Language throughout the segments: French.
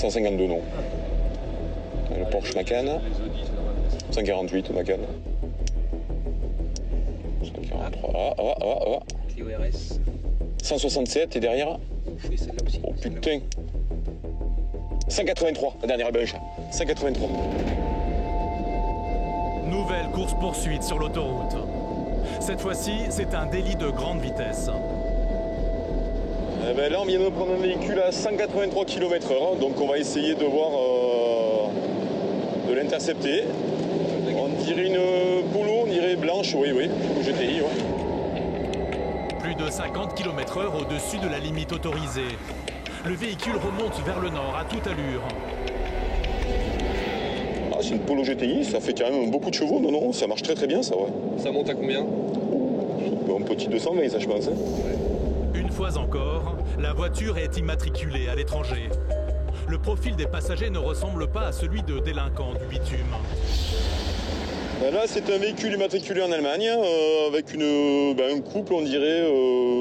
152, non. Le Porsche Macan. 148 Macan. 143. Clio RS. 167 et derrière. Oui, celle-là aussi. Oh putain. 183, la dernière belge. 183. Nouvelle course-poursuite sur l'autoroute. Cette fois-ci, c'est un délit de grande vitesse. Eh ben là, on vient de prendre un véhicule à 183 km/h, donc on va essayer de voir, de l'intercepter. On dirait une Polo, on dirait blanche, oui, GTI, ouais. Plus de 50 km/h au-dessus de la limite autorisée. Le véhicule remonte vers le nord à toute allure. Ah, c'est une Polo GTI, ça fait quand même beaucoup de chevaux, non, ça marche très très bien ça, ouais. Ça monte à combien? Un petit 220, ça je pense. Hein. Une fois encore, la voiture est immatriculée à l'étranger. Le profil des passagers ne ressemble pas à celui de délinquants du bitume. Là, c'est un véhicule immatriculé en Allemagne, avec un couple, on dirait,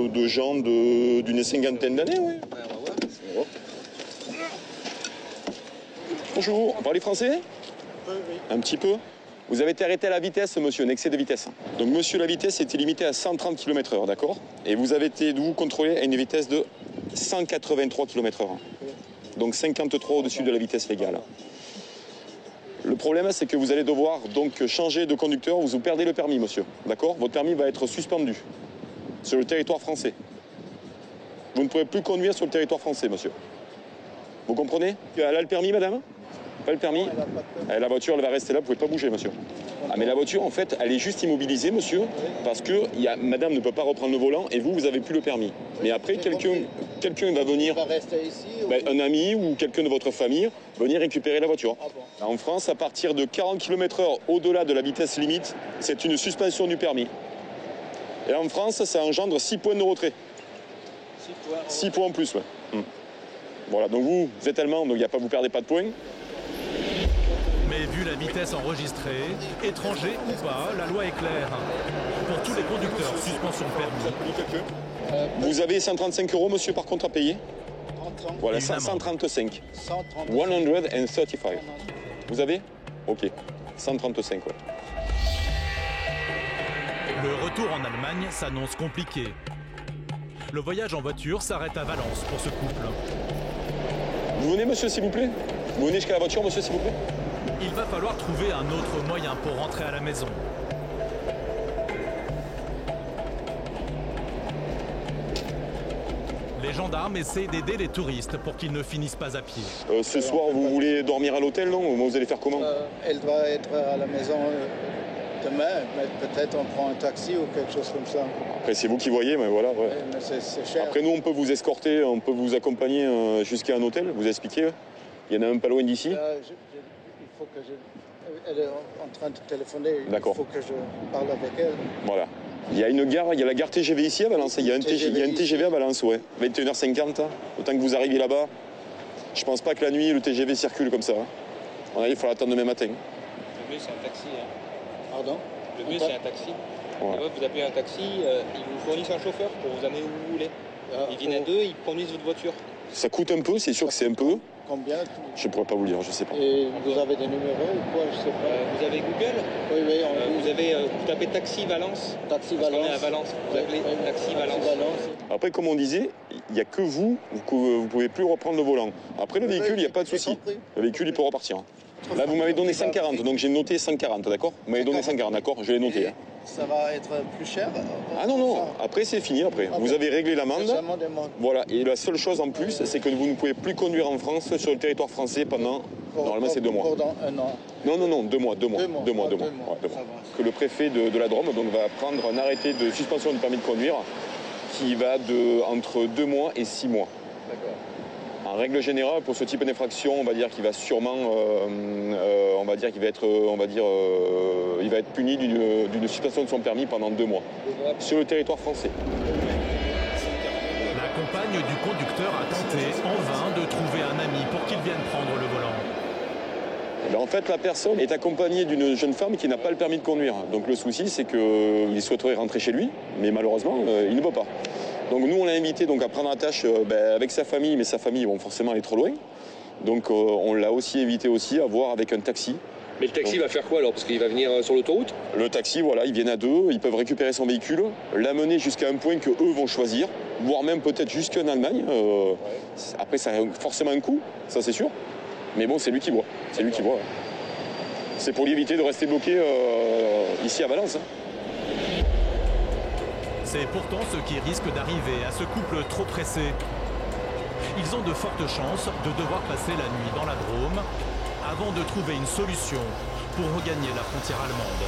de gens d'une cinquantaine d'années, oui. Bonjour, vous parlez français? Oui. Un petit peu. Vous avez été arrêté à la vitesse, monsieur, un excès de vitesse. Donc, monsieur, la vitesse était limitée à 130 km/h, d'accord? Et vous avez été, vous, contrôlé à une vitesse de 183 km/h. Donc, 53 au-dessus de la vitesse légale. Le problème, c'est que vous allez devoir donc changer de conducteur, vous perdez le permis, monsieur. D'accord? Votre permis va être suspendu sur le territoire français. Vous ne pourrez plus conduire sur le territoire français, monsieur. Vous comprenez? Elle a le permis, madame? Pas le permis? La voiture, elle va rester là, vous ne pouvez pas bouger, monsieur. Ah, mais la voiture, en fait, elle est juste immobilisée, monsieur, parce que madame ne peut pas reprendre le volant et vous n'avez plus le permis. Mais après, quelqu'un va venir, un ami ou quelqu'un de votre famille, venir récupérer la voiture. En France, à partir de 40 km/h au-delà de la vitesse limite, c'est une suspension du permis. Et en France, ça engendre 6 points de retrait. 6 points en plus, ouais. Voilà, donc vous êtes allemand, donc vous perdez pas de points. Mais vu la vitesse enregistrée, étranger ou pas, la loi est claire. Pour tous les conducteurs, suspension permis. Vous avez 135 €, monsieur, par contre, à payer. Voilà, 135. 135. Vous avez? Ok. 135, ouais. Le retour en Allemagne s'annonce compliqué. Le voyage en voiture s'arrête à Valence pour ce couple. Vous venez, monsieur, s'il vous plaît? Vous venez jusqu'à la voiture, monsieur, s'il vous plaît? Il va falloir trouver un autre moyen pour rentrer à la maison. Les gendarmes essaient d'aider les touristes pour qu'ils ne finissent pas à pied. Ce soir, vous voulez dormir à l'hôtel, non? Vous allez faire comment? Elle doit être à la maison demain, mais peut-être on prend un taxi ou quelque chose comme ça. Après, c'est vous qui voyez, mais voilà. Ouais. Mais c'est cher. Après, nous, on peut vous escorter, on peut vous accompagner jusqu'à un hôtel, vous expliquer. Il y en a un pas loin d'ici. Il faut que elle est en train de téléphoner. D'accord. Il faut que je parle avec elle. Voilà. Il y a une gare, il y a la gare TGV ici à Valence. Il y a un TGV à Valence, ouais. 21h50, autant que vous arriviez là-bas. Je pense pas que la nuit, le TGV circule comme ça. Il faut l'attendre demain matin. Le mieux, c'est un taxi. Hein. Pardon? Le mieux, c'est un taxi. Ouais. Vous appelez un taxi, ils vous fournissent un chauffeur pour vous amener où vous voulez. Ils viennent à deux, ils conduisent votre voiture. Ça coûte un peu, c'est sûr que c'est un peu. Combien? Je pourrais pas vous le dire, je sais pas. Et vous avez des numéros ou quoi? Je sais pas. Vous avez Google? Oui. Vous tapez Taxi Valence. Taxi Parce qu'on Valence. est à Valence. Vous appelez Taxi Valence. Après, comme on disait, il n'y a que vous pouvez plus reprendre le volant. Après, le véhicule, il n'y a pas de souci. Le véhicule, il peut repartir. Là, vous m'avez donné 140, donc j'ai noté 140, d'accord? Vous m'avez donné 140, d'accord? Je l'ai noté. Hein. Ça va être plus cher? Ah non, après c'est fini après. Vous avez réglé l'amende. Voilà, et la seule chose en plus, c'est que vous ne pouvez plus conduire en France sur le territoire français pendant, normalement c'est 2 mois. Pendant un an? Non, 2 mois. Que le préfet de la Drôme donc, va prendre un arrêté de suspension du permis de conduire qui va entre 2 mois et 6 mois. D'accord. En règle générale, pour ce type d'infraction, on va dire qu'il va sûrement, il va être puni d'une suspension de son permis pendant 2 mois sur le territoire français. La compagne du conducteur a tenté en vain de trouver un ami pour qu'il vienne prendre le volant. En fait, la personne est accompagnée d'une jeune femme qui n'a pas le permis de conduire. Donc le souci, c'est qu'il souhaiterait rentrer chez lui, mais malheureusement, il ne peut pas. Donc nous, on l'a invité donc, à prendre attache avec sa famille, mais sa famille, forcément, elle est trop loin. Donc on l'a aussi évité aussi à voir avec un taxi. Mais le taxi va faire quoi alors? Parce qu'il va venir sur l'autoroute? Le taxi, voilà, ils viennent à deux, ils peuvent récupérer son véhicule, l'amener jusqu'à un point que eux vont choisir, voire même peut-être jusqu'en Allemagne. Après, ça a forcément un coût, ça c'est sûr. Mais bon, c'est lui qui voit. C'est lui qui voit. C'est pour lui éviter de rester bloqué ici à Valence. C'est pourtant ce qui risque d'arriver à ce couple trop pressé. Ils ont de fortes chances de devoir passer la nuit dans la Drôme avant de trouver une solution pour regagner la frontière allemande.